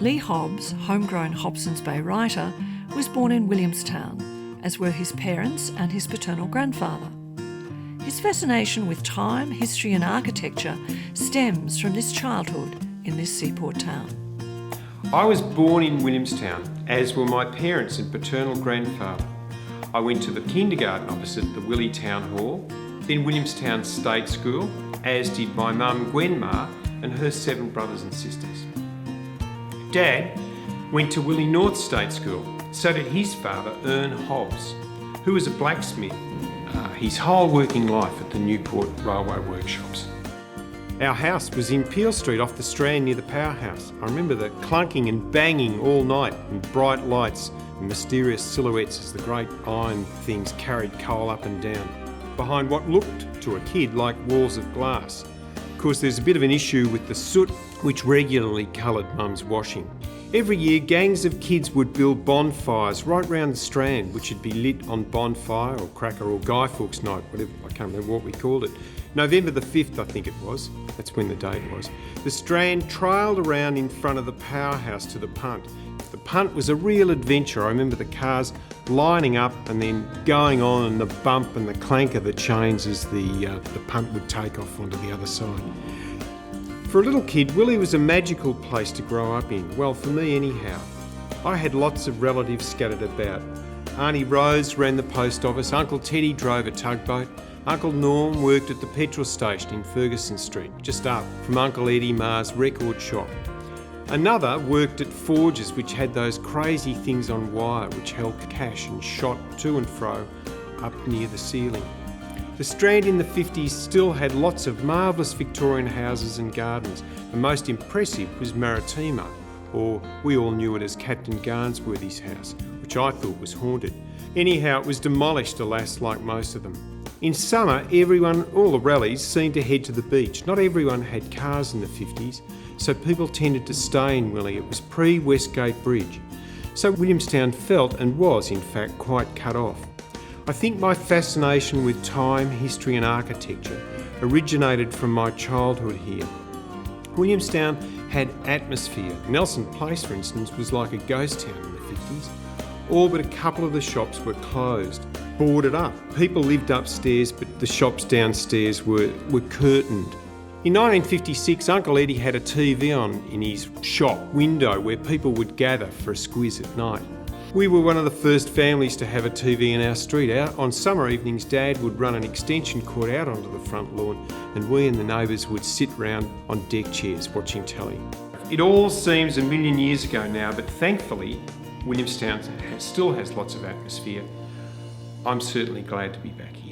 Leigh Hobbs, Homegrown Hobsons Bay writer, was born in Williamstown, as were his parents and his paternal grandfather. His fascination with time, history and architecture stems from this childhood in this seaport town. I was born in Williamstown, as were my parents and paternal grandfather. I went to the kindergarten opposite the Willie Town Hall, then Williamstown State School, as did my mum Gwenma and her 7 brothers and sisters. Dad went to Willie North State School, so did his father Ern Hobbs, who was a blacksmith his whole working life at the Newport Railway Workshops. Our house was in Peel Street off the Strand near the powerhouse. I remember the clunking and banging all night and bright lights and mysterious silhouettes as the great iron things carried coal up and down, behind what looked to a kid like walls of glass. Of course, there's a bit of an issue with the soot which regularly coloured Mum's washing. Every year, gangs of kids would build bonfires right round the Strand, which would be lit on Bonfire or Cracker or Guy Fawkes Night, whatever, I can't remember what we called it. November the 5th, I think it was. That's when the date was. The Strand trailed around in front of the powerhouse to the punt. The punt was a real adventure. I remember the cars lining up and then going on, and the bump and the clank of the chains as the punt would take off onto the other side. For a little kid, Willie was a magical place to grow up in. Well, for me anyhow. I had lots of relatives scattered about. Auntie Rose ran the post office, Uncle Teddy drove a tugboat, Uncle Norm worked at the petrol station in Ferguson Street, just up from Uncle Eddie Marr's record shop. Another worked at forges which had those crazy things on wire which held cash and shot to and fro up near the ceiling. The Strand in the 50s still had lots of marvellous Victorian houses and gardens. The most impressive was Maritima, or we all knew it as Captain Garnsworthy's house, which I thought was haunted. Anyhow, it was demolished, alas, like most of them. In summer, everyone, all the rallies, seemed to head to the beach. Not everyone had cars in the 50s, so people tended to stay in Willie. It was pre-Westgate Bridge. So Williamstown felt, and was in fact, quite cut off. I think my fascination with time, history and architecture originated from my childhood here. Williamstown had atmosphere. Nelson Place, for instance, was like a ghost town in the 50s. All but a couple of the shops were closed, boarded up. People lived upstairs, but the shops downstairs were curtained. In 1956, Uncle Eddie had a TV on in his shop window where people would gather for a squiz at night. We were one of the first families to have a TV in our street. Out on summer evenings, Dad would run an extension cord out onto the front lawn, and we and the neighbours would sit round on deck chairs watching telly. It all seems a million years ago now, but thankfully, Williamstown still has lots of atmosphere. I'm certainly glad to be back here.